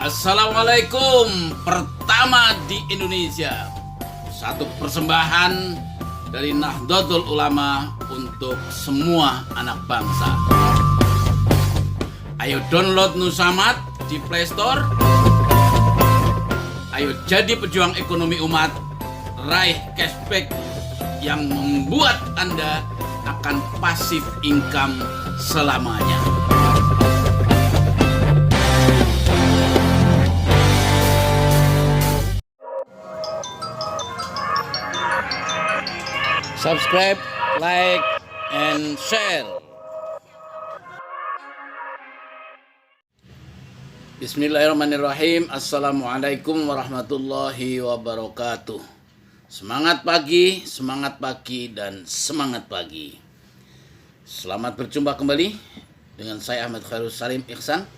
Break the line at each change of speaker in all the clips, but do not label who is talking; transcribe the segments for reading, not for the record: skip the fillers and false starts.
Assalamualaikum, pertama di Indonesia. Satu persembahan dari Nahdlatul Ulama untuk semua anak bangsa. Ayo download Nusamat di Play Store. Ayo jadi pejuang ekonomi umat. Raih cashback yang membuat Anda akan pasif income selamanya. Subscribe, like, and share. Bismillahirrahmanirrahim. Assalamualaikum warahmatullahi wabarakatuh. Semangat pagi, dan semangat pagi. Selamat berjumpa kembali dengan saya Ahmad Khairul Salim Ihsan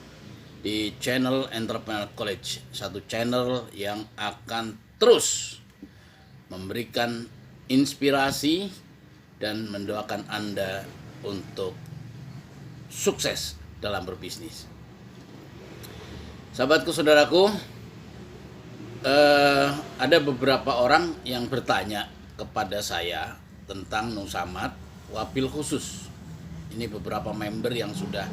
di channel Entrepreneur College. Satu channel yang akan terus memberikan inspirasi dan mendoakan Anda untuk sukses dalam berbisnis. Sahabatku, saudaraku, ada beberapa orang yang bertanya kepada saya tentang Nusamat wabil khusus. Ini beberapa member yang sudah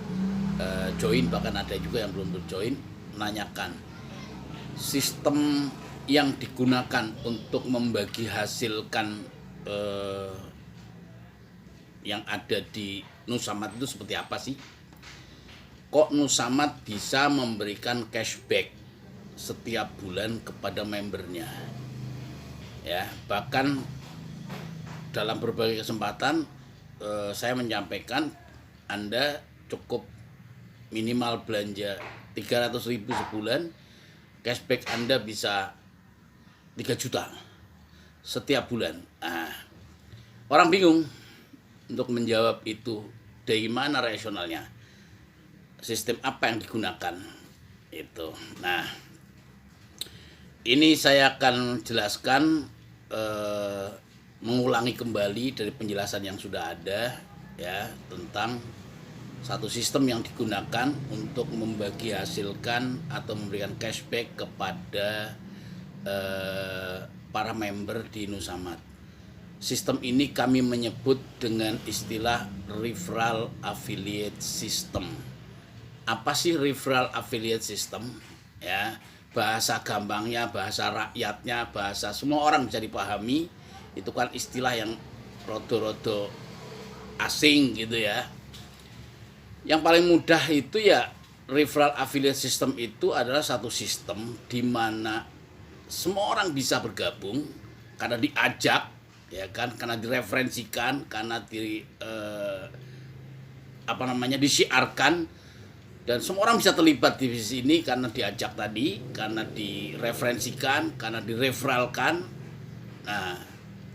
join, bahkan ada juga yang belum berjoin, menanyakan sistem yang digunakan untuk membagi hasilkan yang ada di Nusamat itu seperti apa sih? Kok Nusamat bisa memberikan cashback setiap bulan kepada membernya? Ya, bahkan dalam berbagai kesempatan saya menyampaikan Anda cukup minimal belanja 300.000 sebulan, cashback Anda bisa 3 juta setiap bulan. Orang bingung untuk menjawab itu, dari mana rasionalnya, sistem apa yang digunakan itu. Nah, ini saya akan jelaskan, mengulangi kembali dari penjelasan yang sudah ada ya, tentang satu sistem yang digunakan untuk membagi hasilkan atau memberikan cashback kepada para member di Nusamat. Sistem ini kami menyebut dengan istilah referral affiliate system. Apa sih referral affiliate system? Ya, bahasa gampangnya, bahasa rakyatnya, bahasa semua orang bisa dipahami. Itu kan istilah yang rodo-rodo asing gitu ya. Yang paling mudah itu ya, referral affiliate system itu adalah satu sistem di mana semua orang bisa bergabung karena diajak, ya kan, karena direferensikan, karena disiarkan, dan semua orang bisa terlibat di sini karena diajak tadi, karena direferensikan, karena direferalkan. Nah,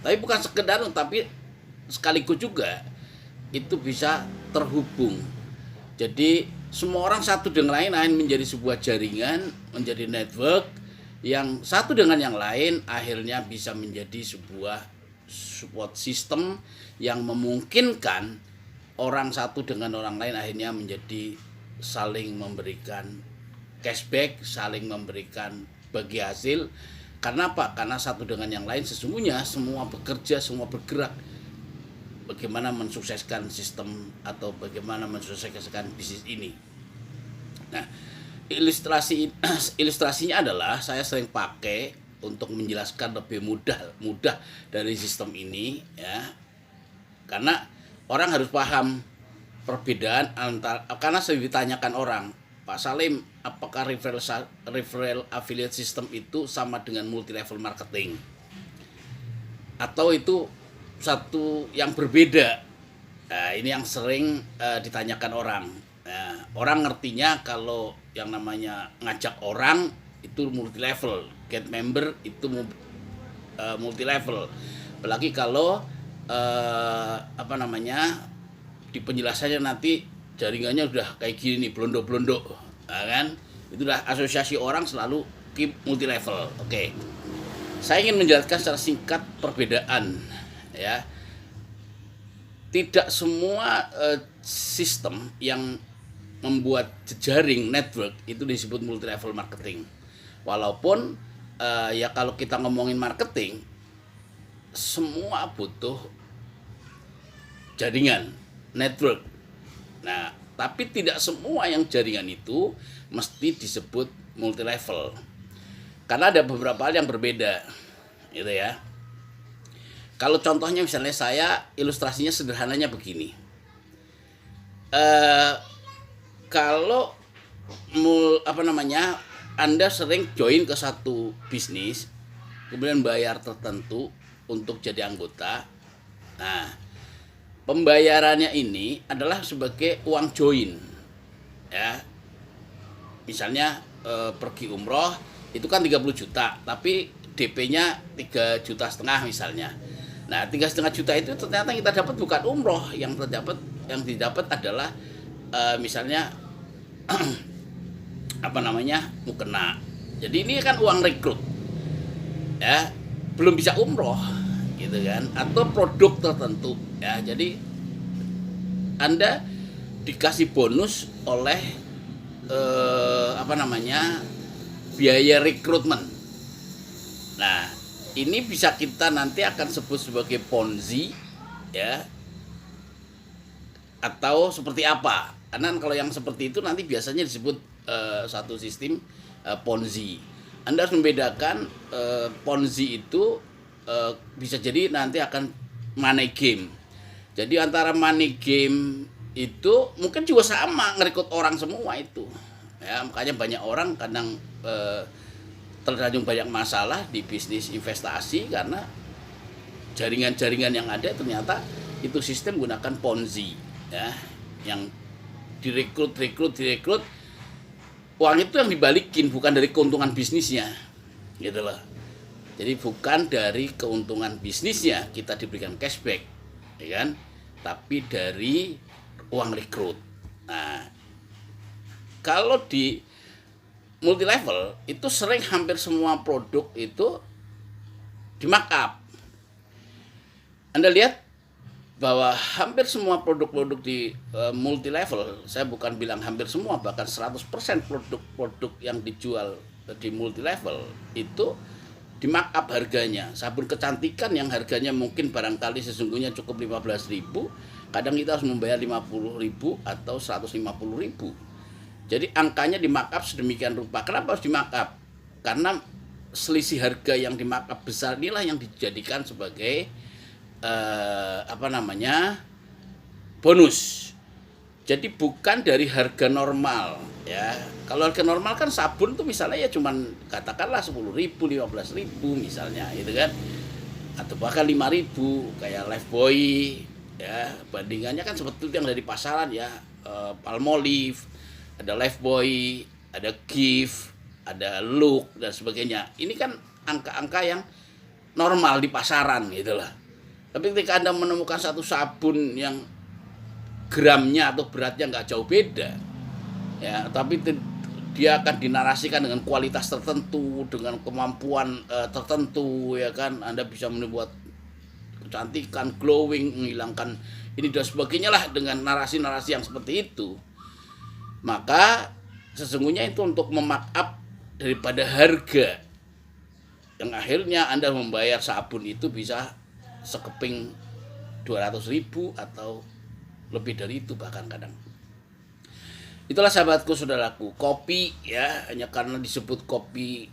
tapi bukan sekedar, tapi sekaligus juga itu bisa terhubung. Jadi semua orang satu dengan lain menjadi sebuah jaringan, menjadi network yang satu dengan yang lain akhirnya bisa menjadi sebuah support system yang memungkinkan orang satu dengan orang lain akhirnya menjadi saling memberikan cashback, saling memberikan bagi hasil. Karena apa? Karena satu dengan yang lain sesungguhnya semua bekerja, semua bergerak bagaimana mensukseskan sistem atau bagaimana mensukseskan bisnis ini. Nah, ilustrasinya adalah saya sering pakai untuk menjelaskan lebih mudah dari sistem ini ya. Karena orang harus paham perbedaan antara, karena sering ditanyakan orang, Pak Salim, apakah referral affiliate system itu sama dengan multi level marketing? Atau itu satu yang berbeda? Nah, ini yang sering ditanyakan orang. Nah, orang ngertinya kalau yang namanya ngajak orang itu multi level, get member itu multi level. Apalagi kalau di penjelasannya nanti jaringannya udah kayak gini nih, blondo-blondo, nah, kan? Itu udah asosiasi orang selalu keep multi level. Oke. Saya ingin menjelaskan secara singkat perbedaan ya. Tidak semua sistem yang membuat jejaring network itu disebut multi level marketing. Walaupun ya kalau kita ngomongin marketing, semua butuh jaringan network. Nah, tapi tidak semua yang jaringan itu mesti disebut multi level. Karena ada beberapa hal yang berbeda, gitu ya. Kalau contohnya misalnya saya ilustrasinya sederhananya begini. Kalau Anda sering join ke satu bisnis, kemudian bayar tertentu untuk jadi anggota. Nah, pembayarannya ini adalah sebagai uang join, ya. Misalnya pergi umroh itu kan 30 juta, tapi DP-nya 3,5 juta misalnya. Nah, 3,5 juta itu ternyata kita dapat bukan umroh, yang didapat adalah misalnya mukena. Jadi ini kan uang rekrut, ya, belum bisa umroh, gitu kan, atau produk tertentu, ya. Jadi Anda dikasih bonus oleh biaya rekrutmen. Nah, ini bisa kita nanti akan sebut sebagai Ponzi, ya, atau seperti apa. Karena kalau yang seperti itu nanti biasanya disebut satu sistem Ponzi. Anda harus membedakan Ponzi itu bisa jadi nanti akan money game. Jadi antara money game itu mungkin juga sama ngerekrut orang semua itu, ya. Makanya banyak orang kadang terkadang banyak masalah di bisnis investasi karena jaringan-jaringan yang ada ternyata itu sistem gunakan Ponzi, ya, yang direkrut, uang itu yang dibalikin bukan dari keuntungan bisnisnya, gitu loh. Jadi bukan dari keuntungan bisnisnya kita diberikan cashback, ya kan, tapi dari uang rekrut. Nah, kalau di multi level itu sering hampir semua produk itu di markup. Anda lihat bahwa hampir semua produk-produk di multi level, saya bukan bilang hampir semua, bahkan 100% produk-produk yang dijual di multi level itu di markup harganya. Sabun kecantikan yang harganya mungkin barangkali sesungguhnya cukup 15.000, kadang kita harus membayar 50.000 atau 150.000. Jadi angkanya di markup sedemikian rupa. Kenapa harus di markup? Karena selisih harga yang di markup besar inilah yang dijadikan sebagai bonus. Jadi bukan dari harga normal, ya. Kalau harga normal kan sabun tuh misalnya ya cuman katakanlah 10.000, 15.000 misalnya, gitu kan. Atau bahkan 5.000 kayak Lifebuoy, ya. Bandingannya kan seperti yang dari pasaran, ya. Palmolive, ada Lifebuoy, ada Gift, ada Look dan sebagainya. Ini kan angka-angka yang normal di pasaran, gitu lah. Tapi ketika Anda menemukan satu sabun yang gramnya atau beratnya nggak jauh beda, ya, tapi dia akan dinarasikan dengan kualitas tertentu, dengan kemampuan tertentu, ya kan, Anda bisa membuat kecantikan, glowing, menghilangkan ini dan sebagainya lah, dengan narasi-narasi yang seperti itu, maka sesungguhnya itu untuk memarkup daripada harga yang akhirnya Anda membayar sabun itu bisa sekeping 200.000 atau lebih dari itu bahkan kadang. Itulah sahabatku, saudaraku, kopi, ya, hanya karena disebut kopi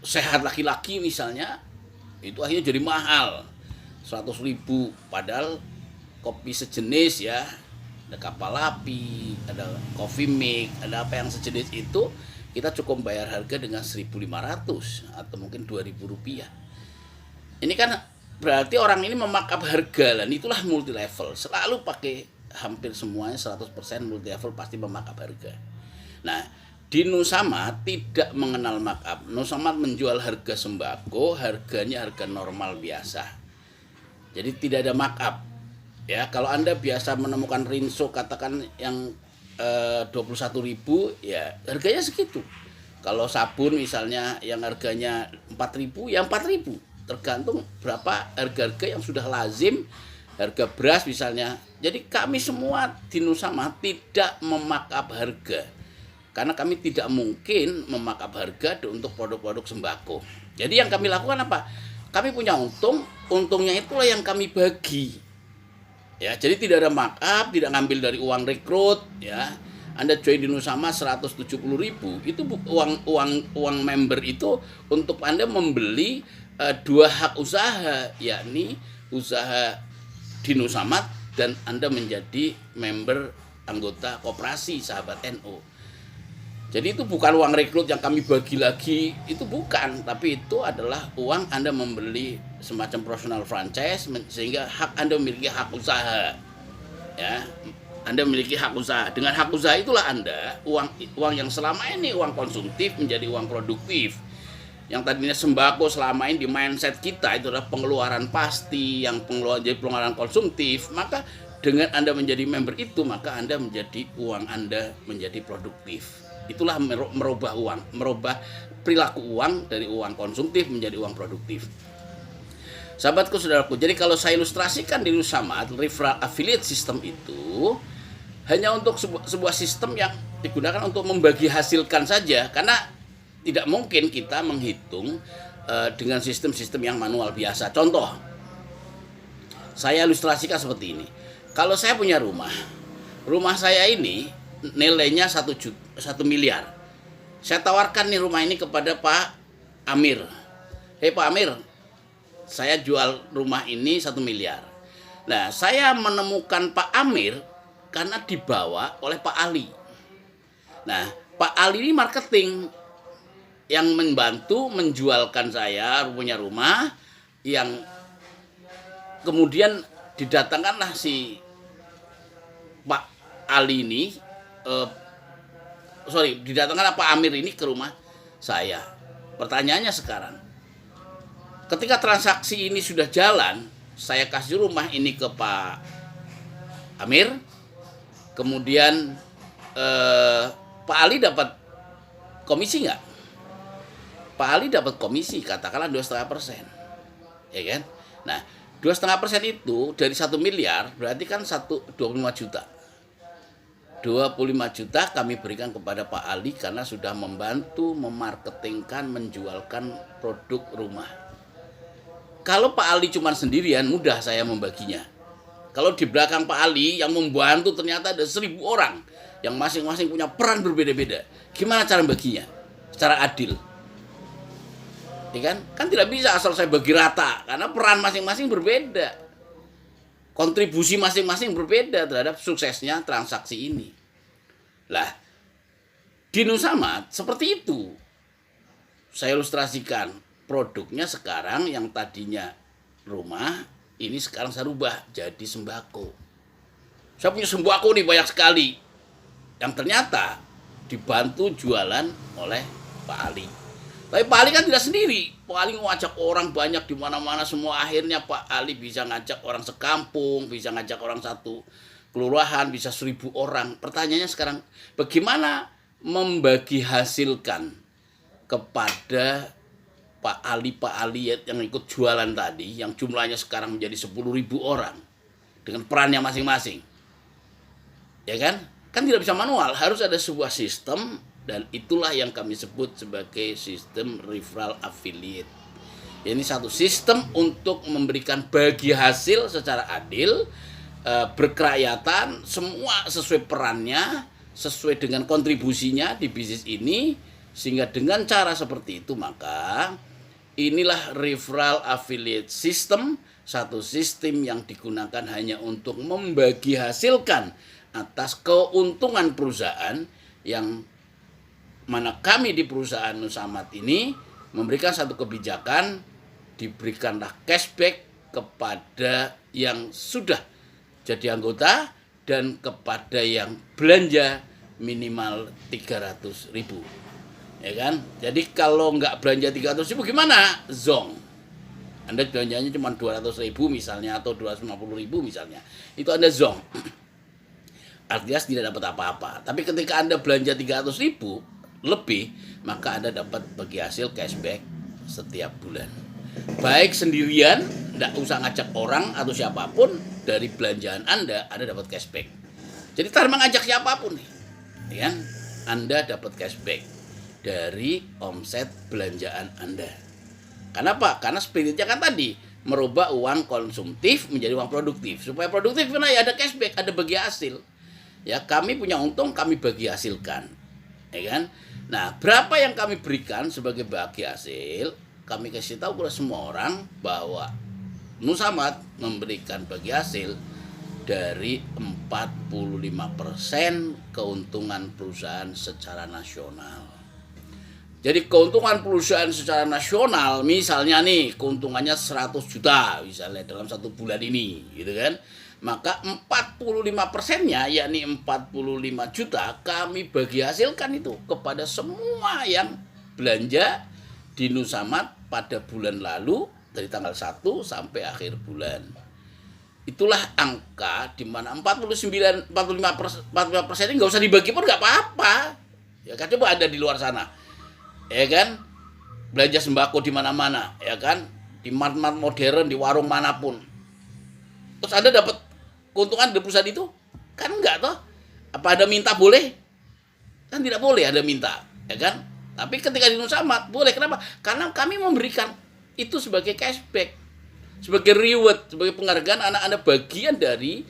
sehat laki-laki misalnya, itu akhirnya jadi mahal 100.000, padahal kopi sejenis, ya, ada kapal api, ada coffee mix, ada apa yang sejenis itu kita cukup bayar harga dengan 1.500 atau mungkin 2.000 rupiah. Ini kan berarti orang ini memarkup harga, dan itulah multi level. Selalu pakai hampir semuanya 100% multi level pasti memarkup harga. Nah, di Nusamart tidak mengenal markup. Nusamart menjual harga sembako, harganya harga normal biasa. Jadi tidak ada markup. Ya, kalau Anda biasa menemukan Rinso katakan yang 21.000, ya harganya segitu. Kalau sabun misalnya yang harganya 4.000, ya 4.000. Tergantung berapa harga-harga yang sudah lazim harga beras misalnya. Jadi kami semua di Nusama tidak memakap harga, karena kami tidak mungkin memakap harga untuk produk-produk sembako. Jadi yang kami lakukan apa? Kami punya untungnya itulah yang kami bagi. Ya, jadi tidak ada markup, tidak ngambil dari uang rekrut, ya. Anda join di Nusama 170.000, itu uang member itu untuk Anda membeli dua hak usaha, yakni usaha di Nusama dan Anda menjadi member anggota koperasi sahabat NU. Jadi itu bukan uang rekrut yang kami bagi lagi, itu bukan, tapi itu adalah uang Anda membeli semacam professional franchise sehingga Anda memiliki hak usaha. Ya, Anda memiliki hak usaha. Dengan hak usaha itulah Anda uang yang selama ini uang konsumtif menjadi uang produktif. Yang tadinya sembako selama ini di mindset kita itu adalah pengeluaran pasti, yang pengeluaran konsumtif, maka dengan Anda menjadi member itu, maka Anda menjadi uang Anda menjadi produktif. Itulah merubah uang, merubah perilaku uang dari uang konsumtif menjadi uang produktif. Sahabatku, saudaraku, jadi kalau saya ilustrasikan di Nusama, referral affiliate system itu hanya untuk sebuah sistem yang digunakan untuk membagi hasilkan saja, karena tidak mungkin kita menghitung dengan sistem-sistem yang manual biasa. Contoh, saya ilustrasikan seperti ini. Kalau saya punya rumah saya ini nilainya 1 miliar. Saya tawarkan nih rumah ini kepada Pak Amir. Hei Pak Amir, saya jual rumah ini 1 miliar. Nah, saya menemukan Pak Amir karena dibawa oleh Pak Ali. Nah, Pak Ali ini marketing yang membantu menjualkan saya punya rumah, yang kemudian didatangkanlah si Pak Ali ini, didatangkan Pak Amir ini ke rumah saya. Pertanyaannya sekarang, ketika transaksi ini sudah jalan, saya kasih rumah ini ke Pak Amir, kemudian Pak Ali dapat komisi nggak? Pak Ali dapat komisi, katakanlah 2,5%, ya kan? Nah, 2,5% itu dari 1 miliar berarti kan 25 juta. 25 juta kami berikan kepada Pak Ali karena sudah membantu memarketingkan, menjualkan produk rumah. Kalau Pak Ali cuma sendirian, mudah saya membaginya. Kalau di belakang Pak Ali yang membantu ternyata ada 1.000 orang yang masing-masing punya peran berbeda-beda. Gimana cara baginya? Secara adil. Ya kan? Kan tidak bisa asal saya bagi rata, karena peran masing-masing berbeda. Kontribusi masing-masing berbeda terhadap suksesnya transaksi ini. Lah, di Nusama seperti itu. Saya ilustrasikan produknya sekarang yang tadinya rumah, ini sekarang saya rubah jadi sembako. Saya punya sembako nih banyak sekali, yang ternyata dibantu jualan oleh Pak Ali. Tapi Pak Ali kan tidak sendiri. Pak Ali ngajak orang banyak di mana-mana, semua akhirnya Pak Ali bisa ngajak orang sekampung, bisa ngajak orang satu kelurahan, bisa 1.000 orang. Pertanyaannya sekarang, bagaimana membagi hasilkan kepada Pak Ali yang ikut jualan tadi, yang jumlahnya sekarang menjadi 10.000 orang dengan perannya masing-masing. Ya kan? Kan tidak bisa manual, harus ada sebuah sistem. Dan itulah yang kami sebut sebagai sistem referral affiliate. Ini satu sistem untuk memberikan bagi hasil secara adil, berkerakyatan, semua sesuai perannya, sesuai dengan kontribusinya di bisnis ini. Sehingga dengan cara seperti itu, maka inilah referral affiliate system, satu sistem yang digunakan hanya untuk membagi hasilkan atas keuntungan perusahaan, yang mana kami di perusahaan Nusamat ini memberikan satu kebijakan, diberikanlah cashback kepada yang sudah jadi anggota dan kepada yang belanja minimal 300.000, ya kan? Jadi kalau nggak belanja 300.000 gimana? Zong. Anda belanjanya cuma 200.000 misalnya, atau 250.000 misalnya, itu Anda zong. Artinya tidak dapat apa-apa. Tapi ketika Anda belanja 300.000 lebih, maka Anda dapat bagi hasil cashback setiap bulan. Baik sendirian Nggak usah ngajak orang atau siapapun, dari belanjaan Anda dapat cashback. Jadi tanpa ngajak siapapun nih, ya kan? Anda dapat cashback dari omset belanjaan Anda. Kenapa? Karena spiritnya kan tadi merubah uang konsumtif menjadi uang produktif. Supaya produktif karena ya ada cashback, ada bagi hasil. Ya, kami punya untung, kami bagi hasilkan. Ya kan? Nah, berapa yang kami berikan sebagai bagi hasil? Kami kasih tahu kepada semua orang bahwa Nusamat memberikan bagi hasil dari 45% keuntungan perusahaan secara nasional. Jadi keuntungan perusahaan secara nasional, misalnya nih keuntungannya 100 juta misalnya dalam 1 bulan ini, gitu kan. Maka 45%-nya, yakni 45 juta, kami bagi hasilkan itu kepada semua yang belanja di Nusamat pada bulan lalu dari tanggal 1 sampai akhir bulan. Itulah angka di mana 45% ini nggak usah dibagi pun nggak apa-apa. Ya kan, coba ada di luar sana, ya kan, belanja sembako di mana-mana, ya kan, di mart-mart modern, di warung manapun. Terus Anda dapat keuntungan dari perusahaan itu? Kan enggak toh? Apa ada minta boleh? Kan tidak boleh ada minta, ya kan? Tapi ketika di Nusamat boleh. Kenapa? Karena kami memberikan itu sebagai cashback, sebagai reward, sebagai penghargaan anak Anda bagian dari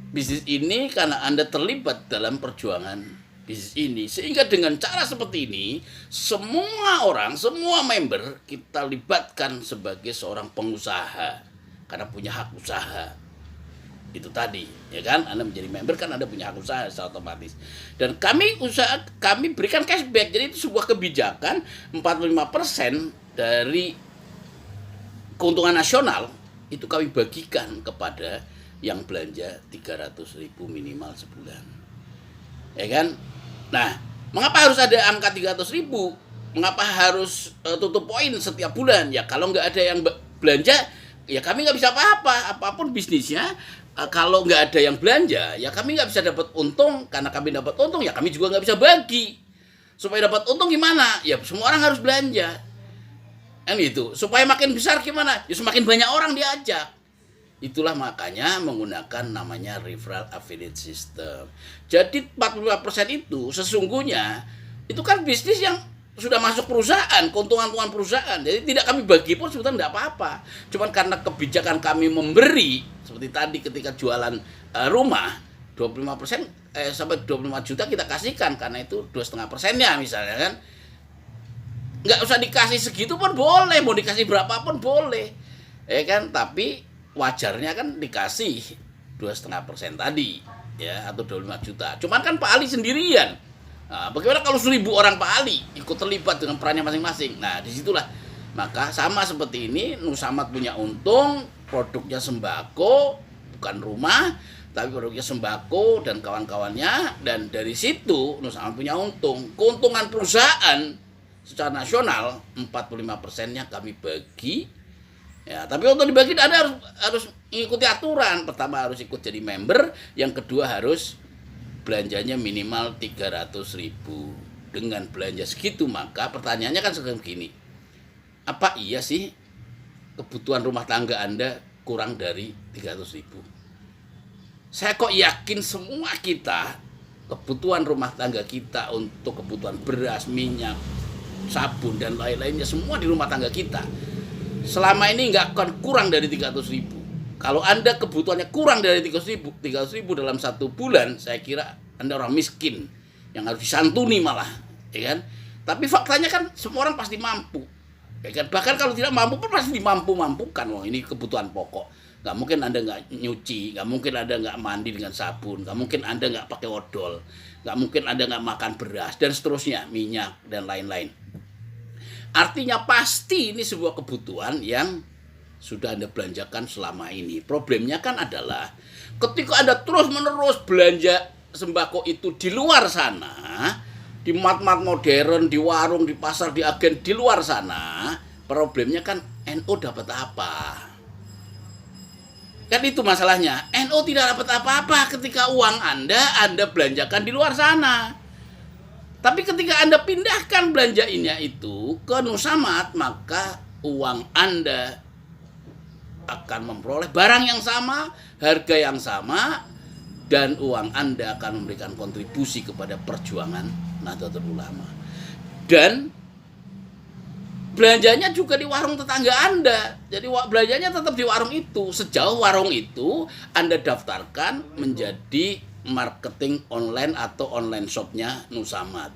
bisnis ini karena Anda terlibat dalam perjuangan bisnis ini. Sehingga dengan cara seperti ini, semua orang, semua member kita libatkan sebagai seorang pengusaha karena punya hak usaha. Itu tadi, ya kan? Anda menjadi member kan Anda punya hak usaha secara otomatis. Dan kami berikan cashback. Jadi itu sebuah kebijakan 45% dari keuntungan nasional itu kami bagikan kepada yang belanja 300.000 minimal sebulan. Ya kan? Nah, mengapa harus ada angka 300.000? Mengapa harus tutup poin setiap bulan? Ya kalau nggak ada yang belanja, ya kami nggak bisa apa-apa. Apapun bisnisnya, kalau nggak ada yang belanja, ya kami nggak bisa dapat untung. Karena kami dapat untung, ya kami juga nggak bisa bagi. Supaya dapat untung gimana? Ya semua orang harus belanja. Kan itu. Supaya makin besar gimana? Ya semakin banyak orang diajak. Itulah makanya menggunakan namanya referral affiliate system. Jadi 45% itu sesungguhnya itu kan bisnis yang sudah masuk perusahaan, keuntungan perusahaan. Jadi tidak kami bagi pun sebetulnya tidak apa-apa. Cuman karena kebijakan kami memberi, seperti tadi ketika jualan rumah, 25% sampai 25 juta kita kasihkan, karena itu 2,5%-nya misalnya kan. Nggak usah dikasih segitu pun boleh, mau dikasih berapapun boleh, ya kan. Tapi wajarnya kan dikasih 2,5% tadi, ya, atau 25 juta. Cuman kan Pak Ali sendirian. Nah, bagaimana kalau 1.000 orang Pak Ali ikut terlibat dengan perannya masing-masing? Nah, disitulah. Maka sama seperti ini, Nusamat punya untung, produknya sembako, bukan rumah, tapi produknya sembako dan kawan-kawannya. Dan dari situ Nusamat punya untung. Keuntungan perusahaan secara nasional 45%-nya kami bagi. Ya, tapi untuk dibagi Anda harus mengikuti aturan. Pertama harus ikut jadi member, yang kedua harus belanjanya minimal 300.000. Dengan belanja segitu, maka pertanyaannya kan seperti gini. Apa iya sih kebutuhan rumah tangga Anda kurang dari 300.000? Saya kok yakin semua kita, kebutuhan rumah tangga kita untuk kebutuhan beras, minyak, sabun dan lain-lainnya semua di rumah tangga kita selama ini nggak akan kurang dari 300.000. Kalau Anda kebutuhannya kurang dari 300.000 dalam 1 bulan, saya kira Anda orang miskin yang harus disantuni malah, ya kan. Tapi faktanya kan semua orang pasti mampu, ya kan. Bahkan kalau tidak mampu pun pasti dimampu-mampukan. Wah, ini kebutuhan pokok. Nggak mungkin Anda nggak nyuci, nggak mungkin Anda nggak mandi dengan sabun, nggak mungkin Anda nggak pakai odol, nggak mungkin Anda nggak makan beras dan seterusnya, minyak dan lain-lain. Artinya pasti ini sebuah kebutuhan yang sudah Anda belanjakan selama ini. Problemnya kan adalah ketika Anda terus-menerus belanja sembako itu di luar sana, di mart-mart modern, di warung, di pasar, di agen di luar sana, problemnya kan NU dapat apa? Kan itu masalahnya. NU tidak dapat apa-apa ketika uang Anda belanjakan di luar sana. Tapi ketika Anda pindahkan belanjaannya itu ke Nusamat, maka uang Anda akan memperoleh barang yang sama, harga yang sama, dan uang Anda akan memberikan kontribusi kepada perjuangan Nahdlatul Ulama. Dan belanjanya juga di warung tetangga Anda. Jadi belanjanya tetap di warung itu. Sejauh warung itu Anda daftarkan menjadi marketing online atau online shopnya Nusamad.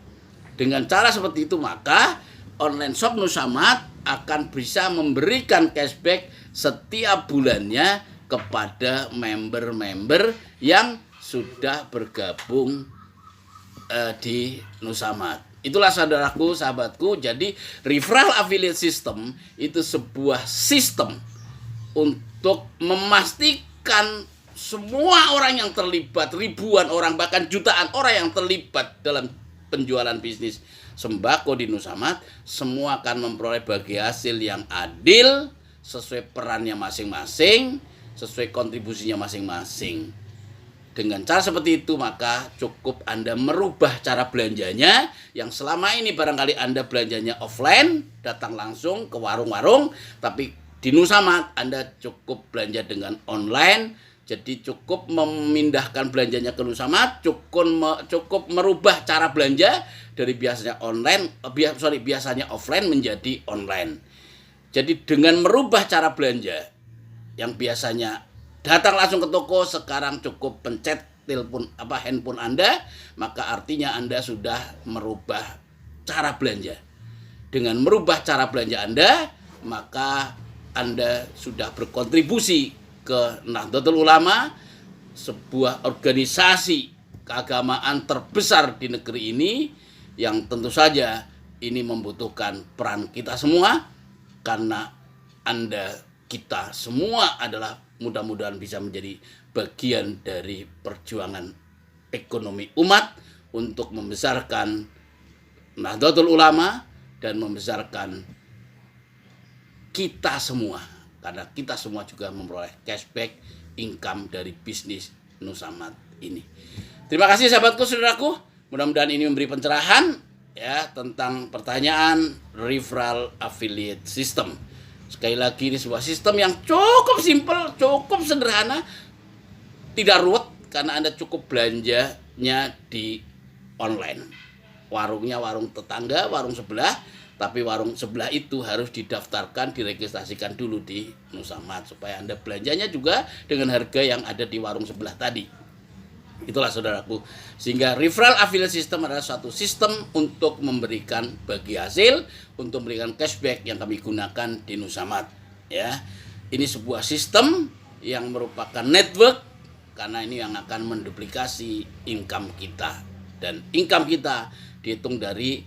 Dengan cara seperti itu maka online shop Nusamad akan bisa memberikan cashback setiap bulannya kepada member-member yang sudah bergabung di Nusamad. Itulah saudaraku, sahabatku. Jadi referral affiliate system itu sebuah sistem untuk memastikan semua orang yang terlibat, ribuan orang bahkan jutaan orang yang terlibat dalam penjualan bisnis sembako di Nusamad, semua akan memperoleh bagi hasil yang adil sesuai perannya masing-masing, sesuai kontribusinya masing-masing. Dengan cara seperti itu maka cukup Anda merubah cara belanjanya yang selama ini barangkali Anda belanjanya offline, datang langsung ke warung-warung, tapi di Nusamad Anda cukup belanja dengan online. Jadi cukup memindahkan belanjanya ke Nusamad, cukup merubah cara belanja dari biasanya biasanya offline menjadi online. Jadi dengan merubah cara belanja yang biasanya datang langsung ke toko, sekarang cukup pencet handphone Anda, maka artinya Anda sudah merubah cara belanja. Dengan merubah cara belanja Anda, maka Anda sudah berkontribusi ke Nahdlatul Ulama, sebuah organisasi keagamaan terbesar di negeri ini yang tentu saja ini membutuhkan peran kita semua, karena kita semua adalah mudah-mudahan bisa menjadi bagian dari perjuangan ekonomi umat untuk membesarkan Nahdlatul Ulama dan membesarkan kita semua, karena kita semua juga memperoleh cashback income dari bisnis Nusamad ini. Terima kasih sahabatku, saudaraku. Mudah-mudahan ini memberi pencerahan ya tentang pertanyaan referral affiliate system. Sekali lagi ini sebuah sistem yang cukup simpel, cukup sederhana, tidak ruwet karena Anda cukup belanjanya di online. Warungnya warung tetangga, warung sebelah, tapi warung sebelah itu harus didaftarkan, diregistrasikan dulu di Nusamad supaya Anda belanjanya juga dengan harga yang ada di warung sebelah tadi. Itulah saudaraku. Sehingga referral affiliate system adalah suatu sistem untuk memberikan bagi hasil, untuk memberikan cashback yang kami gunakan di Nusamad. Ya, ini sebuah sistem yang merupakan network karena ini yang akan menduplikasi income kita, dan income kita dihitung dari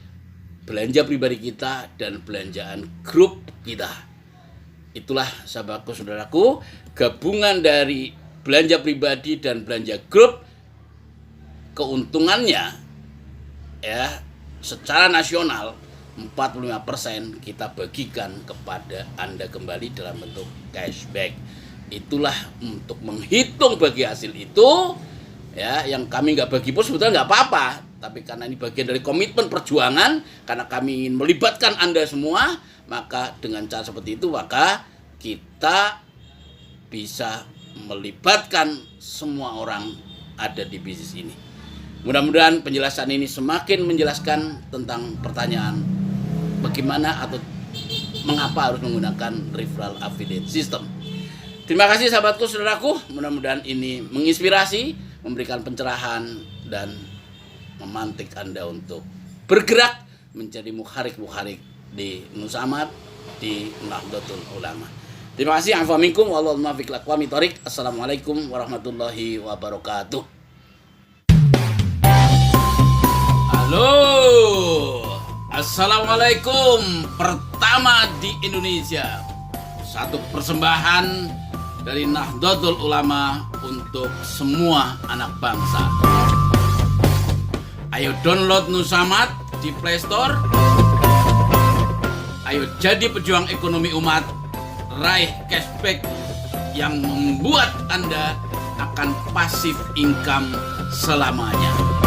belanja pribadi kita dan belanjaan grup kita. Itulah sahabatku, saudaraku, gabungan dari belanja pribadi dan belanja grup. Keuntungannya ya secara nasional 45% kita bagikan kepada Anda kembali dalam bentuk cashback. Itulah untuk menghitung bagi hasil itu ya, yang kami nggak bagi pun sebetulnya nggak apa-apa, tapi karena ini bagian dari komitmen perjuangan, karena kami ingin melibatkan Anda semua, maka dengan cara seperti itu maka kita bisa melibatkan semua orang ada di bisnis ini. Mudah-mudahan penjelasan ini semakin menjelaskan tentang pertanyaan bagaimana atau mengapa harus menggunakan referral affiliate system. Terima kasih sahabatku, saudaraku. Mudah-mudahan ini menginspirasi, memberikan pencerahan, dan memantik Anda untuk bergerak menjadi mukharik-mukharik di Nusamad, di Nahdlatul Ulama. Terima kasih. Afaminkum wallahu muwaffiq aqwamit thoriq. Assalamualaikum warahmatullahi wabarakatuh. Halo, assalamualaikum. Pertama di Indonesia, satu persembahan dari Nahdlatul Ulama untuk semua anak bangsa. Ayo download Nusamad di Play Store. Ayo jadi pejuang ekonomi umat, raih cashback yang membuat Anda akan pasif income selamanya.